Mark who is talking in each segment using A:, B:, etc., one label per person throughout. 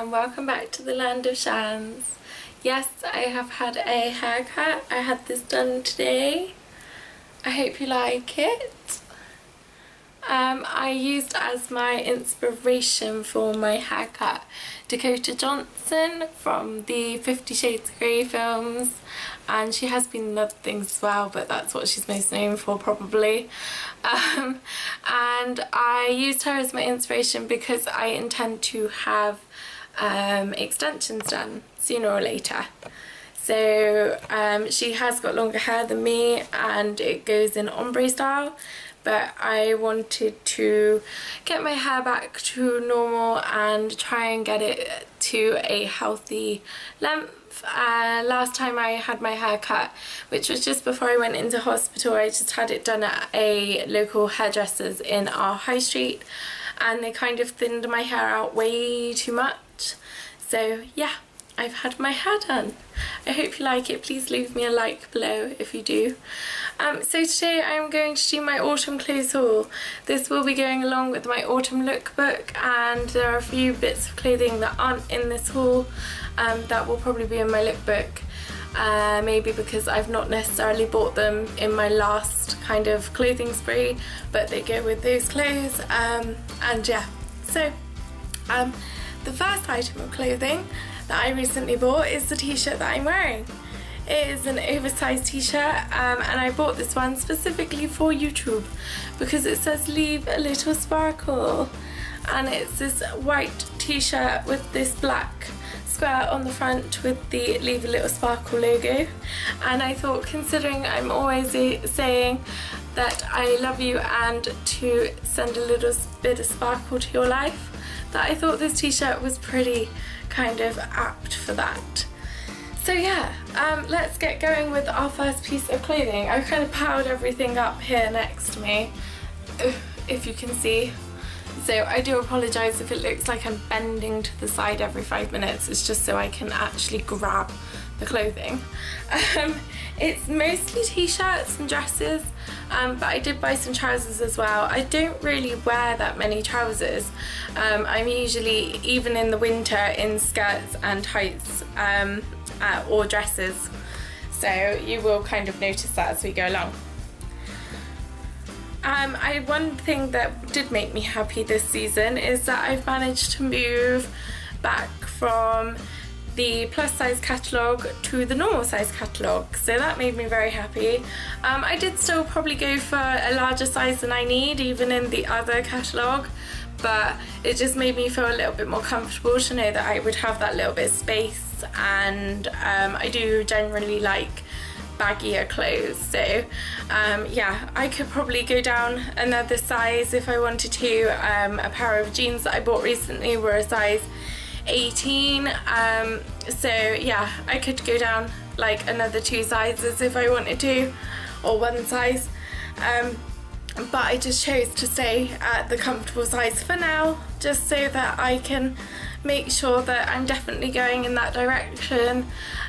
A: and welcome back to the land of Shans. Yes, I have had a haircut. I had this done today. I hope you like it. I used as my inspiration for my haircut Dakota Johnson from the 50 Shades of Grey films, and she has been in other things as well, but that's what she's most known for probably. And I used her as my inspiration because I intend to have extensions done sooner or later. So she has got longer hair than me and it goes in ombre style, but I wanted to get my hair back to normal and try and get it to a healthy length. Last time I had my hair cut, which was just before I went into hospital, I just had it done at a local hairdresser's in our high street, and they kind of thinned my hair out way too much. So yeah, I've had my hair done. I hope you like it. Please leave me a like below if you do. So today I'm going to do my autumn clothes haul. This will be going along with my autumn lookbook, and there are a few bits of clothing that aren't in this haul that will probably be in my lookbook. Maybe because I've not necessarily bought them in my last kind of clothing spree, but they go with those clothes. And yeah, so the first item of clothing that I recently bought is the t-shirt that I'm wearing. It is an oversized t-shirt, and I bought this one specifically for YouTube because it says leave a little sparkle, and it's this white t-shirt with this black square on the front with the leave a little sparkle logo. And I thought, considering I'm always saying that I love you and to send a little bit of sparkle to your life, that I thought this t-shirt was pretty kind of apt for that. So yeah, let's get going with our first piece of clothing. I've kind of piled everything up here next to me, if you can see. So I do apologise if it looks like I'm bending to the side every 5 minutes. It's just so I can actually grab the clothing. It's mostly t-shirts and dresses, but I did buy some trousers as well. I don't really wear that many trousers. I'm usually, even in the winter, in skirts and tights or dresses. So you will kind of notice that as we go along. One thing that did make me happy this season is that I've managed to move back from the plus size catalogue to the normal size catalogue, so that made me very happy. I did still probably go for a larger size than I need even in the other catalogue, but it just made me feel a little bit more comfortable to know that I would have that little bit of space, and I do generally like baggier clothes, so yeah, I could probably go down another size if I wanted to. A pair of jeans that I bought recently were a size 18, so yeah, I could go down like another 2 sizes if I wanted to, or 1 size, but I just chose to stay at the comfortable size for now, just so that I can make sure that I'm definitely going in that direction,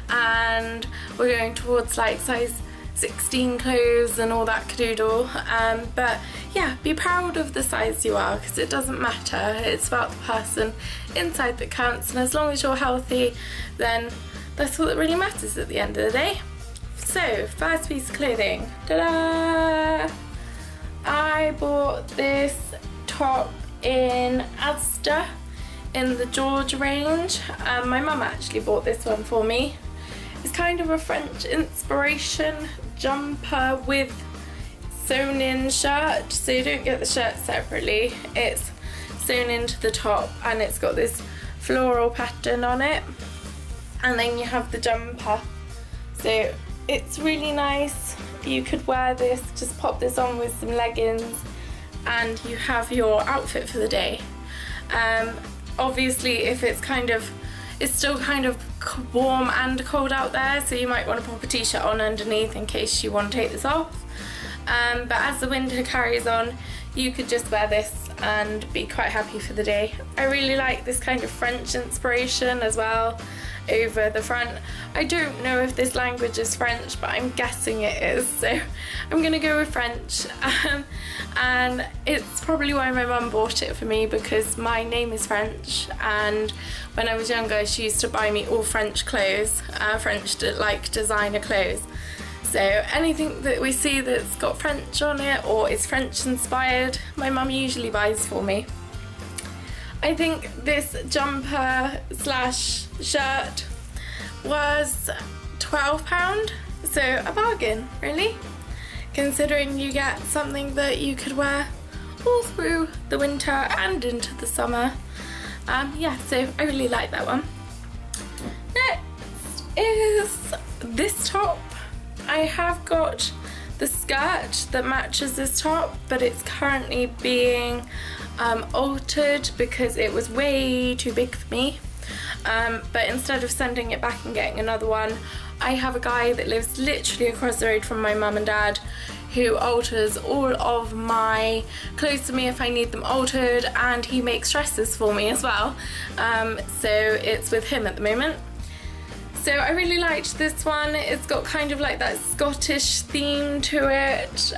A: and we're going towards like size 16 clothes and all that cadoodle. But yeah, be proud of the size you are, because it doesn't matter. It's about the person inside that counts, and as long as you're healthy, then that's all that really matters at the end of the day. So, first piece of clothing. Ta-da! I bought this top in Asda in the George range. My mum actually bought this one for me. It's kind of a French inspiration jumper with sewn in shirt, so you don't get the shirt separately, it's sewn into the top, and it's got this floral pattern on it, and then you have the jumper, so it's really nice. You could wear this, just pop this on with some leggings, and you have your outfit for the day. Obviously if it's still kind of warm and cold out there, so you might want to pop a t-shirt on underneath in case you want to take this off. But as the winter carries on, you could just wear this and be quite happy for the day. I really like this kind of French inspiration as well over the front. I don't know if this language is French, but I'm guessing it is, so I'm gonna go with French. And it's probably why my mum bought it for me, because my name is French, and when I was younger she used to buy me all French clothes, French like designer clothes. So anything that we see that's got French on it or is French inspired, my mum usually buys for me. I think this jumper slash shirt was £12, so a bargain really, considering you get something that you could wear all through the winter and into the summer. Yeah, so I really like that one. Next is this top. I have got the skirt that matches this top, but it's currently being altered because it was way too big for me. But instead of sending it back and getting another one, I have a guy that lives literally across the road from my mum and dad who alters all of my clothes for me if I need them altered, and he makes dresses for me as well. So it's with him at the moment. So I really liked this one. It's got kind of like that Scottish theme to it,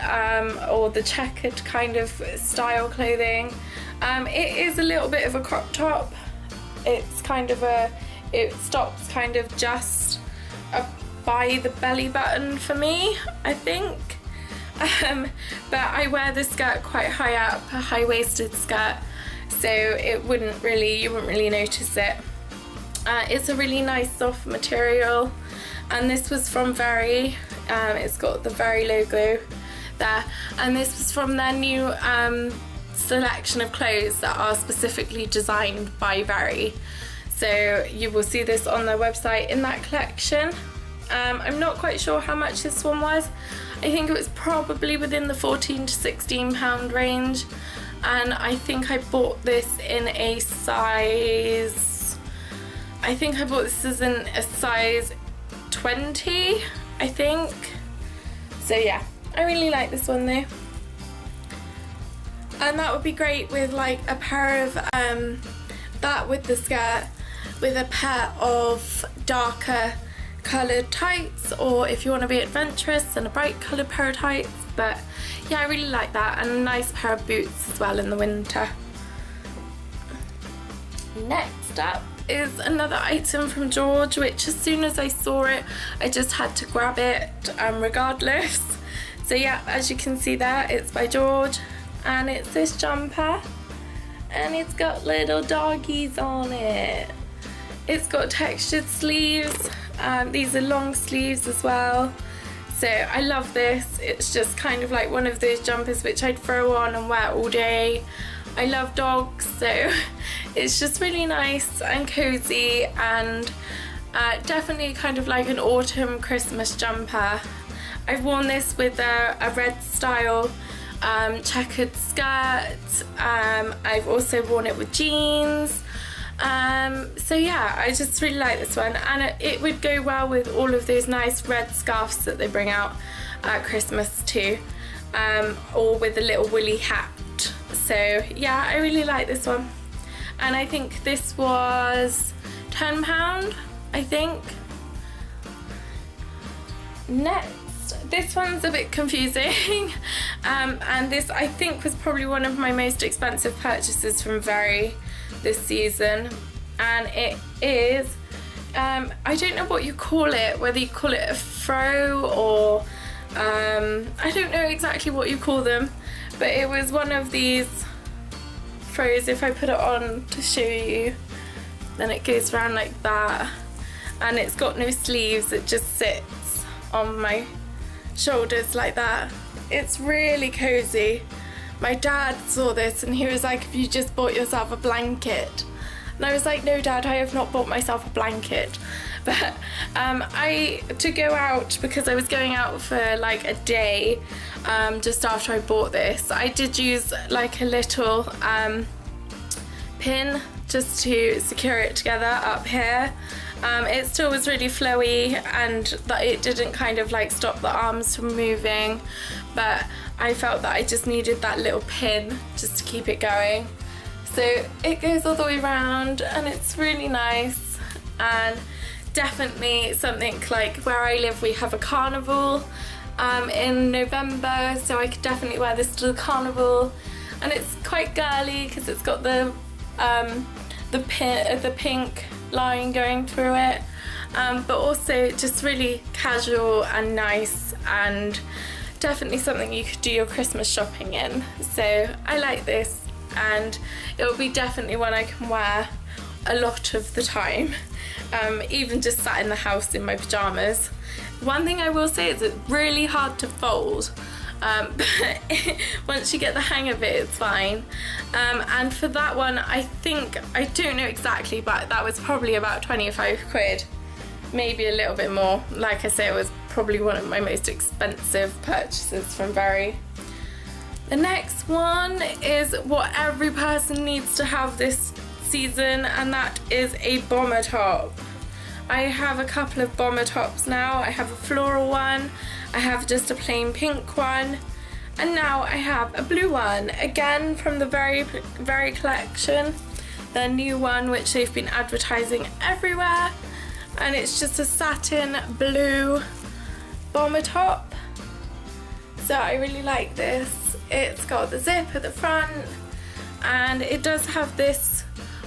A: or the checkered kind of style clothing. It is a little bit of a crop top. It's kind of it stops kind of just by the belly button for me, I think. But I wear this skirt quite high up, a high-waisted skirt, so you wouldn't really notice it. It's a really nice soft material, and this was from Very. It's got the Very logo there, and this was from their new selection of clothes that are specifically designed by Very. So you will see this on their website in that collection. I'm not quite sure how much this one was. I think it was probably within the £14 to £16 range, and I think I bought this in a size, I think I bought this as in a size 20, I think. So yeah, I really like this one though. And that would be great with like a pair of, that with the skirt, with a pair of darker coloured tights, or if you want to be adventurous, and a bright coloured pair of tights. But yeah, I really like that, and a nice pair of boots as well in the winter. Next up is another item from George, which as soon as I saw it I just had to grab it regardless. So yeah, as you can see there, it's by George, and it's this jumper, and it's got little doggies on it. It's got textured sleeves, these are long sleeves as well. So I love this. It's just kind of like one of those jumpers which I'd throw on and wear all day. I love dogs, so it's just really nice and cozy, and definitely kind of like an autumn Christmas jumper. I've worn this with a red style checkered skirt. I've also worn it with jeans. So yeah, I just really like this one, and it would go well with all of those nice red scarves that they bring out at Christmas too, or with a little woolly hat. So yeah, I really like this one, and I think this was £10, I think. Next, this one's a bit confusing, and this I think was probably one of my most expensive purchases from Very this season, and it is, I don't know what you call it, whether you call it a fro or I don't know exactly what you call them, but it was one of these fros. If I put it on to show you, then it goes around like that, and it's got no sleeves, it just sits on my shoulders like that. It's really cozy. My dad saw this and he was like, "Have you just bought yourself a blanket?" And I was like, "No Dad, I have not bought myself a blanket." But to go out, because I was going out for like a day just after I bought this, I did use like a little pin just to secure it together up here. It still was really flowy, and that it didn't kind of like stop the arms from moving, but I felt that I just needed that little pin just to keep it going. So it goes all the way around, and it's really nice, and definitely something like where I live we have a carnival in November, so I could definitely wear this to the carnival. And it's quite girly because it's got the pink line going through it, but also just really casual and nice, and definitely something you could do your Christmas shopping in. So I like this, and it will be definitely one I can wear a lot of the time, even just sat in the house in my pyjamas. One thing I will say is it's really hard to fold, but once you get the hang of it, it's fine. And for that one, I think, I don't know exactly, but that was probably about 25 quid, maybe a little bit more. Like I say, it was probably one of my most expensive purchases from Very. The next one is what every person needs to have this season, and that is a bomber top. I have a couple of bomber tops now. I have a floral one, I have just a plain pink one, and now I have a blue one, again from the Very collection, their new one which they've been advertising everywhere, and it's just a satin blue bomber top. So I really like this. It's got the zip at the front, and it does have this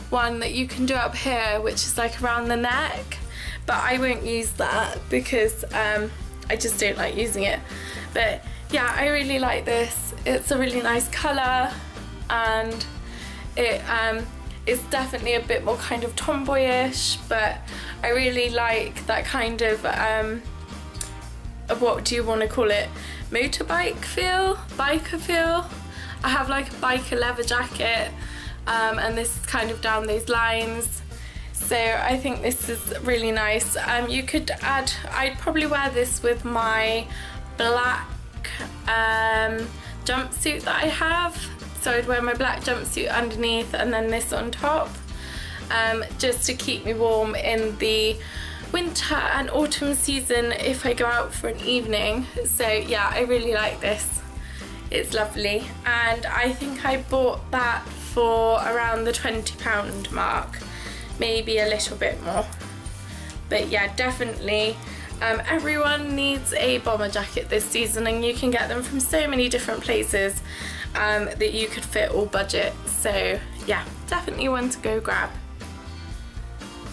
A: one that you can do up here which is like around the neck, but I won't use that because I just don't like using it. But yeah, I really like this. It's a really nice colour, and it is definitely a bit more kind of tomboyish, but I really like that kind of what do you want to call it, motorbike feel, biker feel. I have like a biker leather jacket, and this is kind of down those lines. So I think this is really nice. You could add, I'd probably wear this with my black jumpsuit that I have. So I'd wear my black jumpsuit underneath and then this on top, just to keep me warm in the winter and autumn season if I go out for an evening. So yeah, I really like this. It's lovely, and I think I bought that for around the £20 mark, maybe a little bit more. But yeah, definitely everyone needs a bomber jacket this season, and you can get them from so many different places that you could fit all budget. So yeah, definitely one to go grab.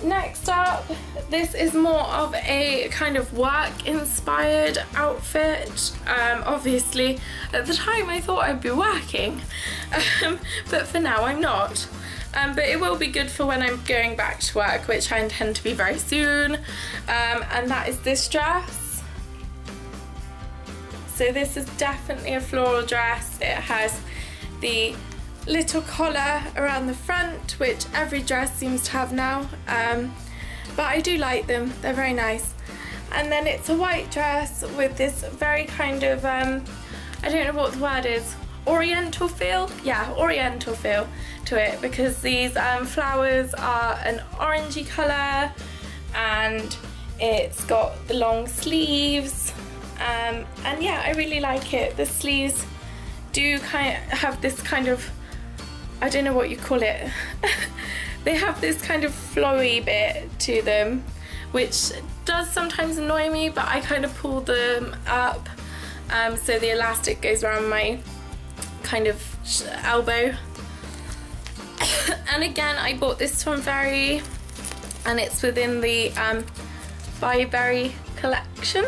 A: Next up, this is more of a kind of work inspired outfit. Obviously at the time I thought I'd be working, but for now I'm not. But it will be good for when I'm going back to work, which I intend to be very soon, and that is this dress. So this is definitely a floral dress. It has the little collar around the front, which every dress seems to have now, but I do like them, they're very nice. And then it's a white dress with this very kind of, I don't know what the word is, oriental feel? Yeah, oriental feel to it, because these flowers are an orangey colour, and it's got the long sleeves, and yeah, I really like it. The sleeves do kind of have this kind of, I don't know what you call it, they have this kind of flowy bit to them, which does sometimes annoy me, but I kind of pull them up so the elastic goes around my kind of elbow. And again, I bought this from Very, and it's within the by Very collection.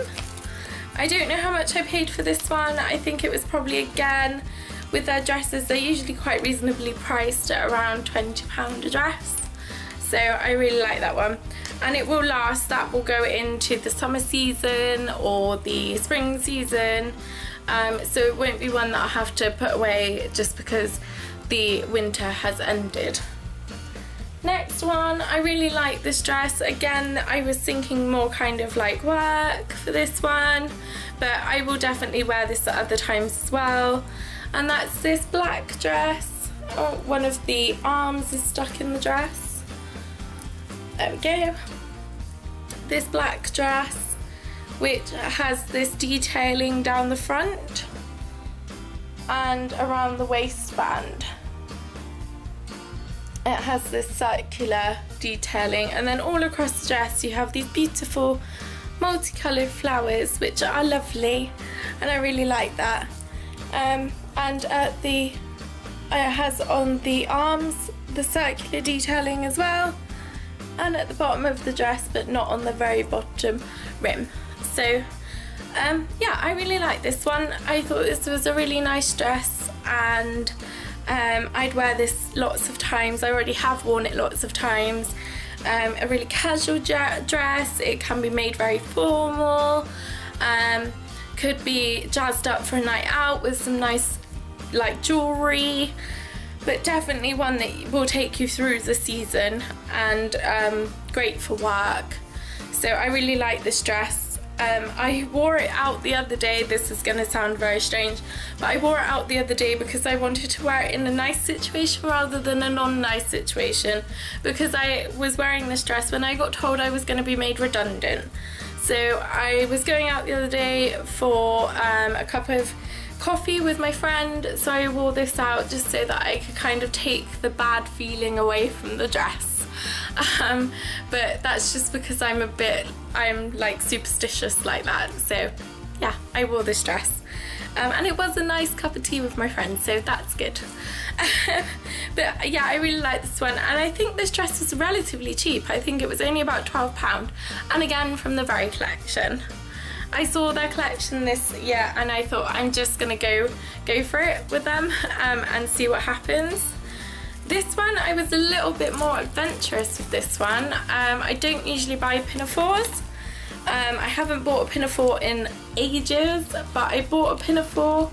A: I don't know how much I paid for this one. I think it was probably, again, with their dresses, they're usually quite reasonably priced at around £20 a dress. So I really like that one. And it will last, that will go into the summer season or the spring season. So it won't be one that I'll have to put away just because the winter has ended. Next one, I really like this dress. Again, I was thinking more kind of like work for this one, but I will definitely wear this at other times as well. And that's this black dress. Oh, one of the arms is stuck in the dress. There we go. This black dress, which has this detailing down the front and around the waistband. It has this circular detailing, and then all across the dress you have these beautiful multicoloured flowers, which are lovely, and I really like that. And at the it has on the arms the circular detailing as well, and at the bottom of the dress, but not on the very bottom rim. So yeah, I really like this one. I thought this was a really nice dress, and I'd wear this lots of times. I already have worn it lots of times. A really casual dress. It can be made very formal, could be jazzed up for a night out with some nice like jewellery, but definitely one that will take you through the season, and great for work. So I really like this dress. I wore it out the other day. This is going to sound very strange, but I wore it out the other day because I wanted to wear it in a nice situation rather than a non-nice situation, because I was wearing this dress when I got told I was going to be made redundant. So I was going out the other day for a cup of coffee with my friend, so I wore this out just so that I could kind of take the bad feeling away from the dress. But that's just because I'm like superstitious like that. So yeah, I wore this dress, and it was a nice cup of tea with my friend, so that's good. But yeah, I really like this one, and I think this dress was relatively cheap. I think it was only about £12, and again from the Very collection. I saw their collection this year, and I thought I'm just gonna go for it with them, and see what happens. This one, I was a little bit more adventurous with this one. I don't usually buy Pinafores. I haven't bought a Pinafore in ages, but I bought a Pinafore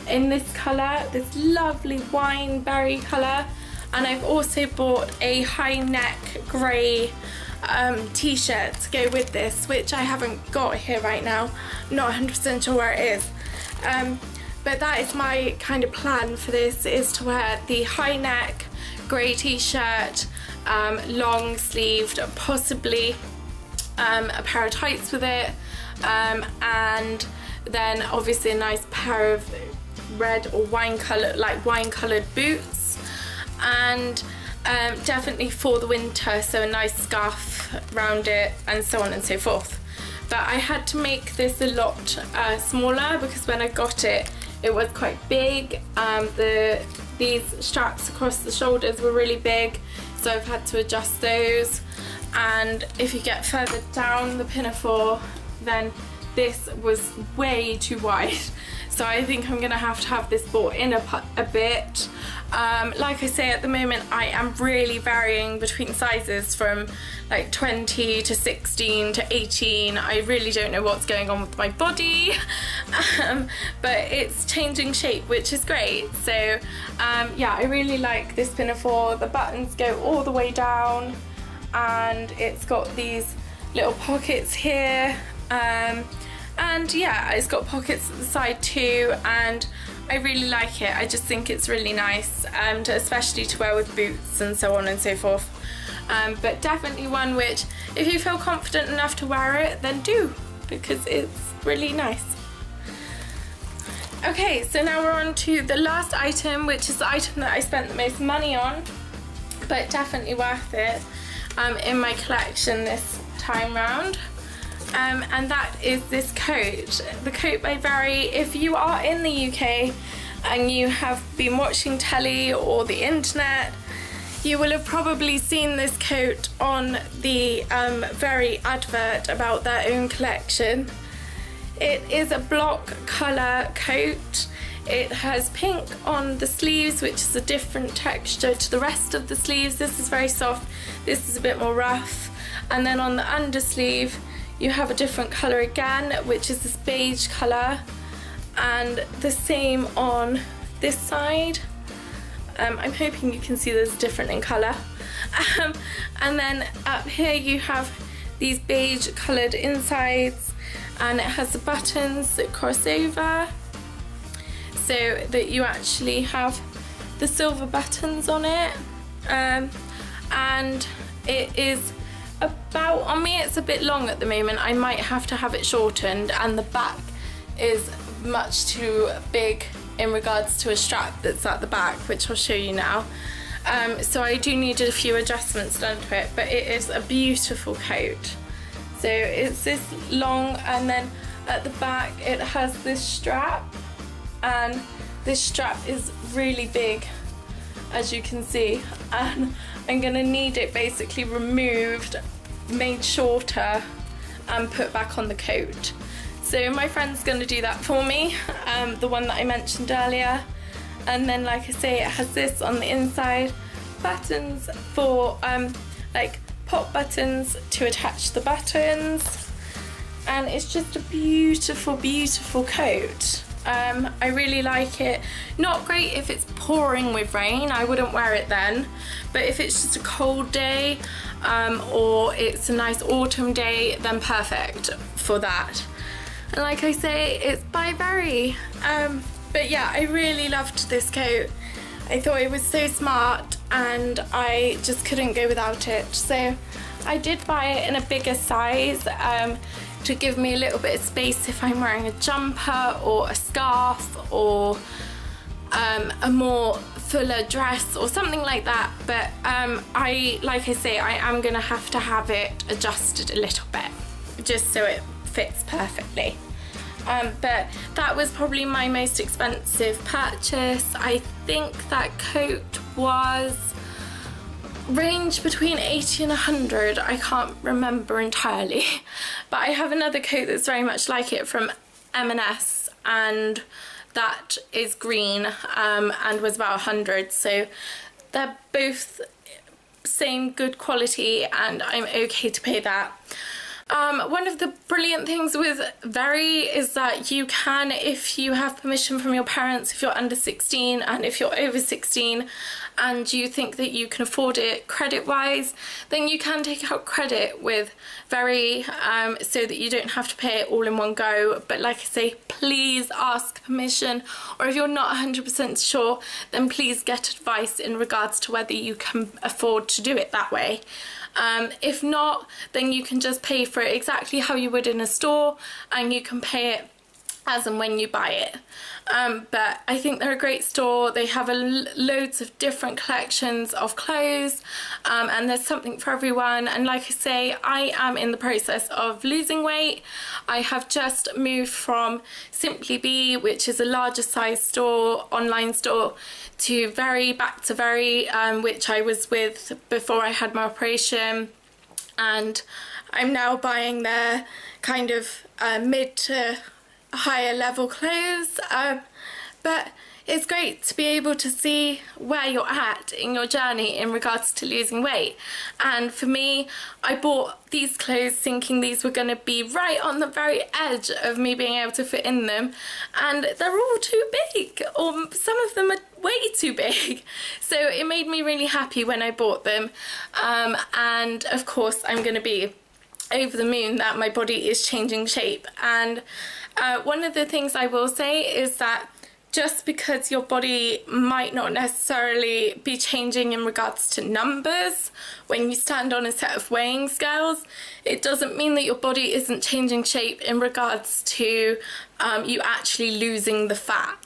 A: in this colour, this lovely wine berry colour, and I've also bought a high neck grey t-shirt to go with this, which I haven't got here right now. I'm not 100% sure where it is. But that is my kind of plan for this, is to wear the high neck grey t-shirt, long sleeved, possibly a pair of tights with it, and then obviously a nice pair of red or wine coloured boots, and definitely for the winter, so a nice scarf around it, and so on and so forth. But I had to make this a lot smaller, because when I got it, it was quite big. These straps across the shoulders were really big, so I've had to adjust those. And if you get further down the Pinafore, then this was way too wide. So I think I'm gonna have to have this brought in a bit. Like I say, at the moment I am really varying between sizes from like 20 to 16 to 18. I really don't know what's going on with my body, but it's changing shape, which is great. So yeah, I really like this Pinafore. The buttons go all the way down, and it's got these little pockets here, and yeah, it's got pockets at the side too, and I really like it. I just think it's really nice, especially to wear with boots and so on and so forth. But definitely one which, if you feel confident enough to wear it, then do, because it's really nice. Okay, so now we're on to the last item, which is the item that I spent the most money on, but definitely worth it in my collection this time round. And that is this coat, the coat by Very. If you are in the UK and you have been watching telly or the internet, you will have probably seen this coat on the Very advert about their own collection. It is a block colour coat. It has pink on the sleeves, which is a different texture to the rest of the sleeves. This is very soft, this is a bit more rough. And then on the undersleeve, you have a different colour again, which is this beige colour, and the same on this side. I'm hoping you can see there's different in colour. And then up here you have these beige coloured insides, and it has the buttons that cross over, so that you actually have the silver buttons on it, and it is about, on me it's a bit long at the moment. I might have to have it shortened, and the back is much too big in regards to a strap that's at the back, which I'll show you now. So I do need a few adjustments done to it, but it is a beautiful coat. So it's this long, and then at the back it has this strap, and this strap is really big, as you can see, and I'm gonna need it basically removed, made shorter, and put back on the coat. So my friend's gonna do that for me, the one that I mentioned earlier. And then, like I say, it has this on the inside, buttons for like pop buttons to attach the buttons, and it's just a beautiful, beautiful coat. I really like it. Not great if it's pouring with rain, I wouldn't wear it then, but if it's just a cold day or it's a nice autumn day, then perfect for that. And like I say, it's by Berry. But yeah, I really loved this coat. I thought it was so smart, and I just couldn't go without it. So I did buy it in a bigger size to give me a little bit of space if I'm wearing a jumper or a scarf or a more fuller dress or something like that. But like I say, I am gonna have to have it adjusted a little bit just so it fits perfectly. But that was probably my most expensive purchase. I think that coat was range between 80 and 100. I can't remember entirely, but I have another coat that's very much like it from M&S, and that is green and was about 100. So they're both same good quality, and I'm okay to pay that. One of the brilliant things with Very is that you can, if you have permission from your parents, if you're under 16 and if you're over 16 and you think that you can afford it credit-wise, then you can take out credit with Very so that you don't have to pay it all in one go. But like I say, please ask permission, or if you're not 100% sure, then please get advice in regards to whether you can afford to do it that way. If not, then you can just pay for it exactly how you would in a store, and you can pay it as and when you buy it. But I think they're a great store. They have loads of different collections of clothes, and there's something for everyone. And like I say, I am in the process of losing weight. I have just moved from Simply Be, which is a larger size store, online store, to Very, back to Very, which I was with before I had my operation. And I'm now buying their kind of mid to higher level clothes, but it's great to be able to see where you're at in your journey in regards to losing weight. And for me, I bought these clothes thinking these were going to be right on the very edge of me being able to fit in them, and they're all too big, or some of them are way too big. So it made me really happy when I bought them, and of course I'm going to be over the moon that my body is changing shape. And one of the things I will say is that just because your body might not necessarily be changing in regards to numbers when you stand on a set of weighing scales, it doesn't mean that your body isn't changing shape in regards to you actually losing the fat.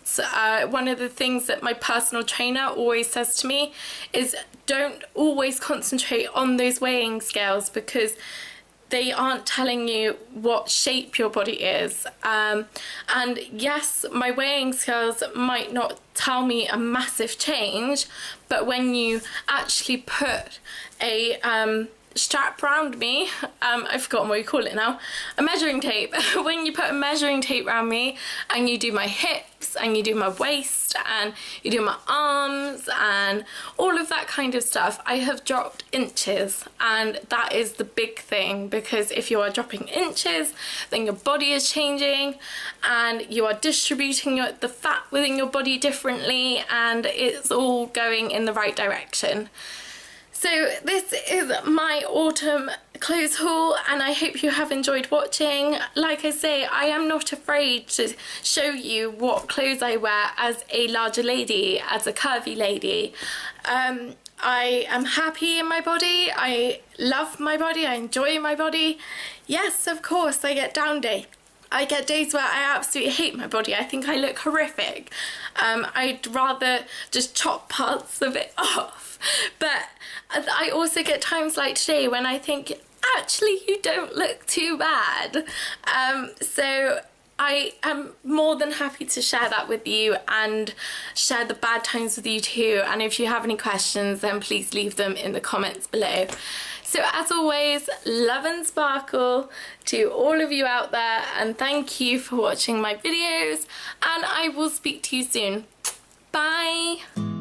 A: One of the things that my personal trainer always says to me is don't always concentrate on those weighing scales, because they aren't telling you what shape your body is. And yes, my weighing scales might not tell me a massive change, but when you actually put a strap around me, I've forgotten what you call it now, a measuring tape. When you put a measuring tape around me and you do my hips and you do my waist and you do my arms and all of that kind of stuff, I have dropped inches, and that is the big thing, because if you are dropping inches, then your body is changing and you are distributing the fat within your body differently, and it's all going in the right direction. So this is my autumn clothes haul, and I hope you have enjoyed watching. Like I say, I am not afraid to show you what clothes I wear as a larger lady, as a curvy lady. I am happy in my body, I love my body, I enjoy my body. Yes, of course, I get down days. I get days where I absolutely hate my body. I think I look horrific. I'd rather just chop parts of it off. But I also get times like today when I think, actually, you don't look too bad. So I am more than happy to share that with you and share the bad times with you too. And if you have any questions, then please leave them in the comments below. So as always, love and sparkle to all of you out there, and thank you for watching my videos, and I will speak to you soon. Bye!